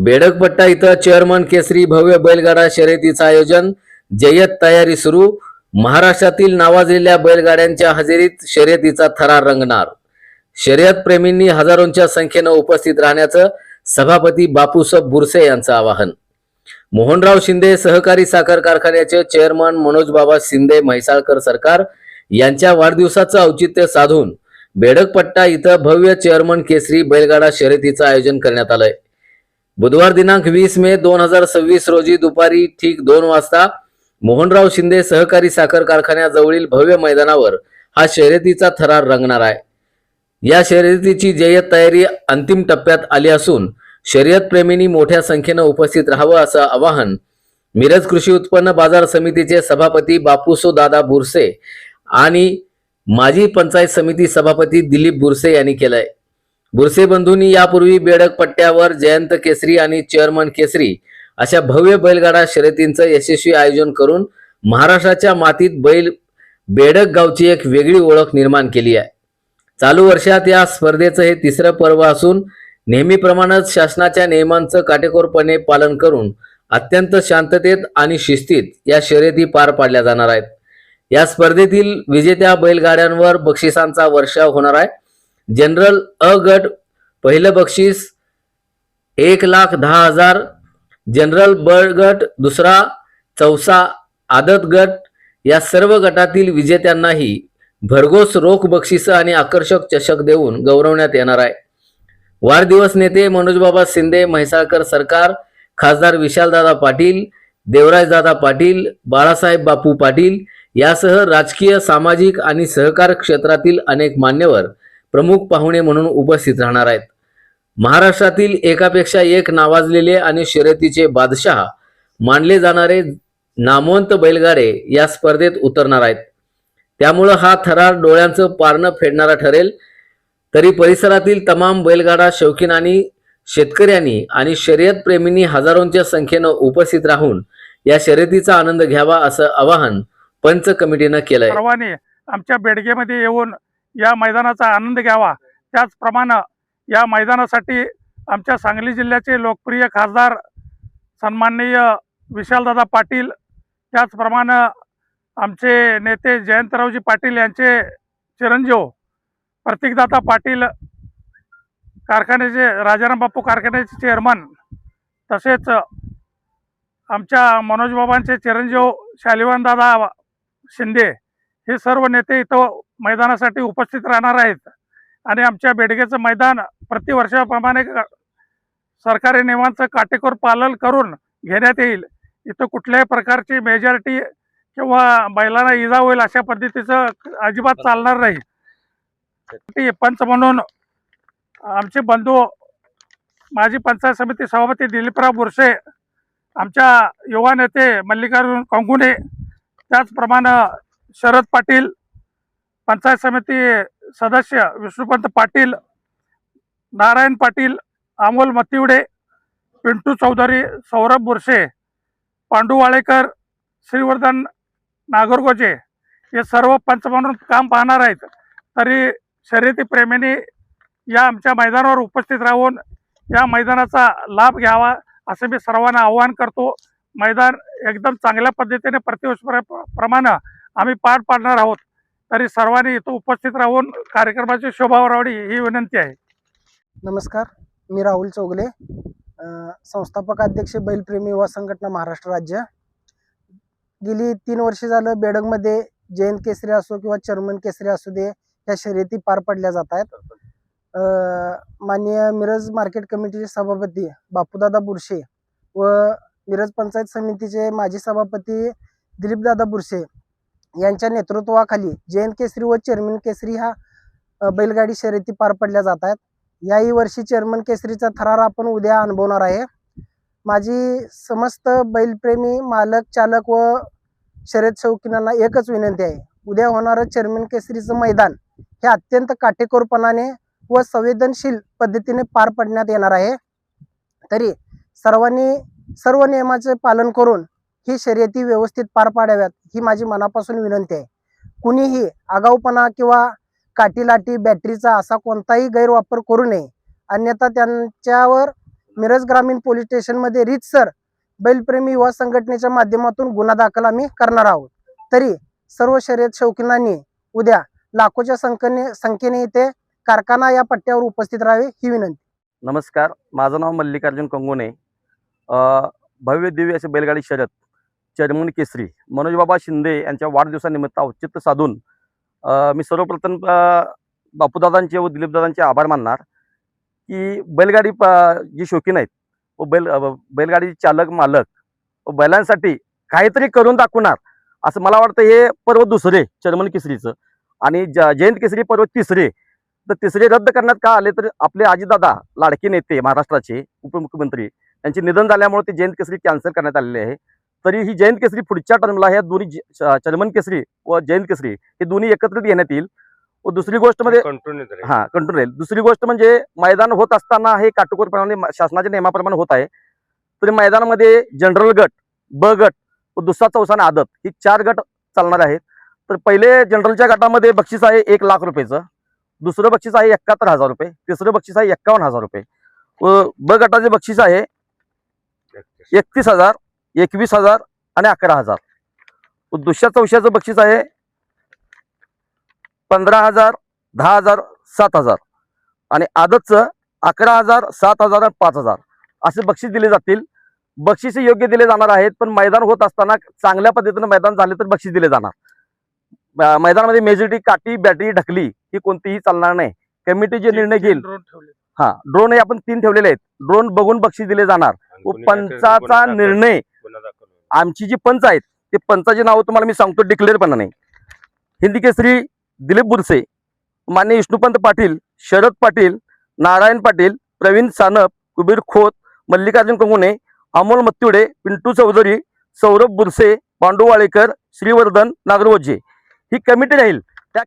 बेडकपट्टा इथं चेअरमन केसरी भव्य बैलगाडा शर्यतीचं आयोजन, जय्यत तयारी सुरू. महाराष्ट्रातील नावाजलेल्या बैलगाड्यांच्या हजेरीत शर्यतीचा थरार रंगणार. शर्यत प्रेमींनी हजारोंच्या संख्येनं उपस्थित राहण्याचं सभापती बापूसाहेब बुरसे यांचं आवाहन. मोहनराव शिंदे सहकारी साखर कारखान्याचे चेअरमन मनोजबाबा शिंदे म्हैसाळकर सरकार यांच्या वाढदिवसाचं औचित्य साधून बेडकपट्टा इथं भव्य चेअरमन केसरी बैलगाडा शर्यतीचं आयोजन करण्यात आलंय. बुधवार दिनांक 20 मे 2026 रोजी दुपारी ठीक 2 वाजता मोहनराव शिंदे सहकारी साखर कारखान्याजवळील भव्य मैदानावर हा शर्यतीचा थरार रंगणार आहे. या शर्यतीची जय्यत तयारी अंतिम टप्प्यात आली असून शर्यत प्रेमींनी मोठ्या संख्येनं उपस्थित राहावं असं आवाहन मिरज कृषी उत्पन्न बाजार समितीचे सभापती बापूसो दादा बुरसे आणि माजी पंचायत समिती सभापती दिलीप बुरसे यांनी केलंय. बुरसे बंधूंनी यापूर्वी बेडक पट्ट्यावर जयंत केसरी आणि चेअरमन केसरी अशा भव्य बैलगाडा शर्यतींचं यशस्वी आयोजन करून महाराष्ट्राच्या मातीत बेडक गावची एक वेगळी ओळख निर्माण केली आहे. चालू वर्षात या स्पर्धेचं हे तिसरं पर्व असून नेहमीप्रमाणेच शासनाच्या नियमांचं काटेकोरपणे पालन करून अत्यंत शांततेत आणि शिस्तीत या शर्यती पार पाडल्या जाणार आहेत. या स्पर्धेतील विजेत्या बैलगाड्यांवर बक्षिसांचा वर्षाव होणार आहे. जनरल अ गट पहिलं बक्षीस 1,10,000, जनरल ब गट दुसरा, चौसा, आदत गट या सर्व गटातील विजेत्यांनाही भरघोस रोख बक्षिसं आणि आकर्षक चषक देऊन गौरवण्यात येणार आहे. वाढदिवस नेते मनोजबाबा शिंदे म्हैसाळकर सरकार, खासदार विशालदादा पाटील, देवराजदादा पाटील, बाळासाहेब बापू पाटील यासह राजकीय, सामाजिक आणि सहकार क्षेत्रातील अनेक मान्यवर प्रमुख पाहुणे म्हणून उपस्थित राहणार आहेत. महाराष्ट्रातील एकापेक्षा एक नावाजलेले आणि शर्यतीचे बादशाह मानले जाणारे नामवंत बैलगाडे या स्पर्धेत उतरणार आहेत. त्यामुळं हा थरार डोळ्यांचं पारणं फेडणारा ठरेल. तरी परिसरातील तमाम बैलगाडा शौकीनांनी, शेतकऱ्यांनी आणि शर्यत प्रेमींनी हजारोंच्या संख्येनं उपस्थित राहून या शर्यतीचा आनंद घ्यावा असं आवाहन पंच कमिटीनं केलंय. सर्वांनी आमच्या बेडगेमध्ये येऊन या मैदानाचा आनंद घ्यावा. त्याचप्रमाणे या मैदानासाठी आमच्या सांगली जिल्ह्याचे लोकप्रिय खासदार सन्माननीय विशालदादा पाटील, त्याचप्रमाणे आमचे नेते जयंतरावजी पाटील यांचे चिरंजीव प्रतीकदादा पाटील, कारखान्याचे राजाराम बापू कारखान्याचे चेअरमन, तसेच आमच्या मनोजबाबांचे चिरंजीव शालिवानदादा शिंदे हे सर्व नेते इथं मैदानासाठी उपस्थित राहणार आहेत. आणि आमच्या बेडगेचं मैदान प्रतिवर्षाप्रमाणे सरकारी नियमांचं काटेकोर पालन करून घेण्यात येईल. इथं कुठल्याही प्रकारची मेजॉरिटी किंवा बैलांना इजा होईल अशा पद्धतीचं अजिबात चालणार नाही. पंच म्हणून आमचे बंधू माजी पंचायत समिती सभापती दिलीपराव बुरसे, आमच्या युवा नेते मल्लिकार्जुन कंगुने, त्याचप्रमाणे शरद पाटील, पंचायत समिती सदस्य विष्णुपंत पाटील, नारायण पाटील, अमोल मतिवडे, पिंटू चौधरी, सौरभ बुरसे, पांडू वाळेकर, श्रीवर्धन नागरगोजे हे सर्व पंच म्हणून काम पाहणार आहेत. तरी शर्यती प्रेमींनी या आमच्या मैदानावर उपस्थित राहून या मैदानाचा लाभ घ्यावा असं मी सर्वांना आवाहन करतो. मैदान एकदम चांगल्या पद्धतीने प्रतिवर्षाप्रमाणे आम्ही पार पाडणार आहोत. तरी सर्वांनी इथं उपस्थित राहून कार्यक्रमाची शोभा वाढवावी ही विनंती आहे. नमस्कार, मी राहुल चौगले, संस्थापक अध्यक्ष बैलप्रेमी युवा संघटना महाराष्ट्र राज्य. गेली 3 वर्षे झालं बेडगमध्ये जयंत केसरी असो किंवा चेअरमन केसरी असू दे, या शर्यती पार पडल्या जात आहेत. माननीय मिरज मार्केट कमिटीचे सभापती बापूदादा बुरसे व मिरज पंचायत समितीचे माजी सभापती दिलीपदादा बुरसे यांच्या नेतृत्वाखाली जयंत केसरी व चेअरमन केसरी ह्या बैलगाडी शर्यती पार पडल्या जात आहेत. याही वर्षी चेअरमन केसरीचा थरार आपण उद्या अनुभवणार आहे. माझी समस्त बैलप्रेमी मालक, चालक व शर्यत शौकीनांना एकच विनंती आहे, उद्या होणारं चेअरमन केसरीचं मैदान हे अत्यंत काटेकोरपणाने व संवेदनशील पद्धतीने पार पडण्यात येणार आहे. तरी सर्वांनी सर्व नियमाचे पालन करून ही शर्यती व्यवस्थित पार पाडाव्यात ही माझी मनापासून विनंती आहे. कुणीही आगाऊपणा किंवा काटीलाटी बॅटरीचा असा कोणताही गैरवापर करू नये, अन्यथा त्यांच्यावर मिरज ग्रामीण पोलीस स्टेशनमध्ये रीतसर बैलप्रेमी युवा संघटनेच्या माध्यमातून गुन्हा दाखल आम्ही करणार आहोत. तरी सर्व शर्यत शौकीनांनी उद्या लाखोच्या संख्येने इथे कारखाना या पट्ट्यावर उपस्थित राहावे ही विनंती. नमस्कार, माझं नाव मल्लिकार्जुन कंगोने. भव्य दिव्य अशी बैलगाडी शर्यत चेअरमन केसरी मनोजबाबा शिंदे यांच्या वाढदिवसानिमित्त औचित्य साधून मी सर्वप्रथम बापूदादांचे व दिलीपदादांचे आभार मानणार की बैलगाडी जी शौकीन आहेत व बैलगाडी चालक मालक व बैलांसाठी काहीतरी करून दाखवणार असं मला वाटतं. हे पर्व दुसरे चेअरमन केसरीचं आणि जयंत केसरी पर्व तिसरे. तर तिसरे रद्द करण्यात का आले तर आपले अजितदादा लाडके नेते महाराष्ट्राचे उपमुख्यमंत्री यांचे निधन झाल्यामुळे ते जयंत केसरी कॅन्सल करण्यात आलेले आहे. तरी ही जयंत केसरी पुढच्या टर्मला ह्या दोन्ही चेअरमन केसरी व जयंत केसरी हे दोन्ही एकत्रित घेण्यात येईल. व दुसरी गोष्ट म्हणजे कंट्रोल राहील. दुसरी गोष्ट म्हणजे मैदान होत असताना हे काटेकोरपणाने शासनाच्या नियमाप्रमाणे होत आहे. तरी मैदानामध्ये जनरल गट, ब गट व दुसरा चौसा आणि आदत ही 4 गट चालणार आहेत. तर पहिले जनरलच्या गटामध्ये बक्षीस आहे 1 लाख रुपयेचं, दुसरं बक्षीस आहे 71,000 रुपये, तिसरं बक्षीस आहे 51,000 रुपये व ब गटाचे बक्षीस आहे 31,000, 21,000 आणि 11,000. दुसऱ्या चौशाचं बक्षीस आहे 15,000, 10,000, 7,000 आणि आदतचं 11,000, 7,000 आणि 5,000 असे बक्षीस दिले जातील. बक्षीस योग्य दिले जाणार आहेत, पण मैदान होत असताना चांगल्या पद्धतीनं मैदान झाले तर बक्षीस दिले जाणार. मैदानामध्ये मेजॉरिटी काठी बॅटरी ढकली ही कोणतीही चालणार नाही. कमिटी जे निर्णय घेईल, ड्रोन हे आपण 3 ठेवलेले आहेत. ड्रोन बघून बक्षीस दिले जाणार. व पंचाचा निर्णय, आमची जी पंच आहेत ते पंचाची नाव तुम्हाला मी सांगतो डिक्लेअरपणाने. हिंदी केसरी दिलीप बुरसे, मान्य विष्णुपंत पाटील, शरद पाटील, नारायण पाटील, प्रवीण सानप, कुबीर खोत, मल्लिकार्जुन कंगोने, अमोल मत्तुडे, पिंटू चौधरी, सौरभ बुरसे, पांडू वाळेकर, श्रीवर्धन नागरवजे ही कमिटी राहील. त्या